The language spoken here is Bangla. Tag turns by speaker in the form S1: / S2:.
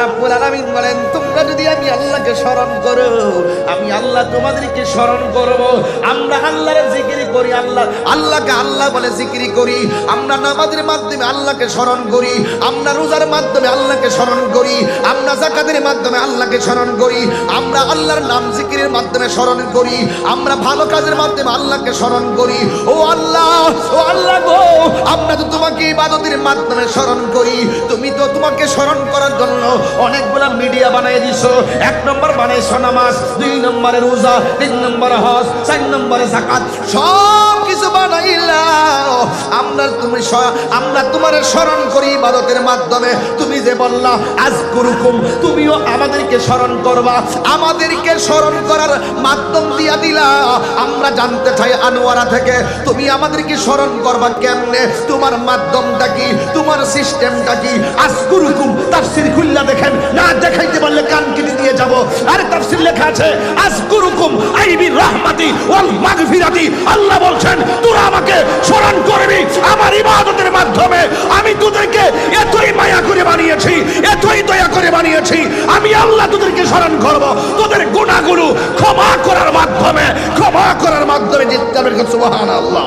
S1: রাব্বুল আলামিন বলেন, তোমরা যদি আমি আল্লাহকে স্মরণ করো, আমি আল্লাহ তোমাদেরকে স্মরণ করব। আমরা আল্লাহর জিকির করি, আল্লাহকে আল্লাহ বলে জিকির করি। আমরা নামাজের মাধ্যমে আল্লাহকে স্মরণ করি, আমরা রোজার মাধ্যমে আল্লাহকে স্মরণ করি, আমরা যাকাতের মাধ্যমে আল্লাহকে স্মরণ করি, আমরা আল্লাহর নাম জিকিরের মাধ্যমে স্মরণ করি, আমরা ভালো কাজের মাধ্যমে আল্লাহকে স্মরণ করি। ও আল্লাহ গো, আমরা তো তোমাকে ইবাদতের মাধ্যমে স্মরণ করি। তুমি তো তোমাকে স্মরণ করার জন্য অনেকগুলা মিডিয়া বানাই দিছো। 1 নম্বর বানাইছো নামাজ, 2 নম্বরে রোজা, 3 নম্বরে হজ, 4 নম্বরে যাকাত, সব কিছু বানাইলা। আমরা তোমার স্মরণ করি ইবাদতের মাধ্যমে। তুমি যে বললা আযকুরুকুম, তুমিও আমাদেরকে স্মরণ করবা। আমাদেরকে স্মরণ করার মাধ্যম দিয়া দিলা। আমরা জানতে চাই আনোয়ারা থেকে, তুমি আমাদেরকে স্মরণ করবা কেমনে? তোমার মাধ্যমটা কি? তোমার সিস্টেমটা কি? আযকুরুকুম তাফসীর খুললা দেখেন, না দেখাইতে বললে কান কেটে দিয়ে যাব। আরে তাফসীর লেখা আছে আযকুরুকুম আই বিরহমাতি ওয়াল মাগফিরাতি। আল্লাহ বলছেন তোরা আমাকে স্মরণ করবি আমার ইবাদতের মাধ্যমে। আমি তোদেরকে এতই মায়া করে বানিয়েছি, এতই দয়া করে বানিয়েছি। আমি আল্লাহ তোদেরকে স্মরণ করব তোদের গুনাহগুলো ক্ষমা করার মাধ্যমে, ক্ষমা করার মাধ্যমে। জিজ্ঞাসা সুবহানাল্লাহ।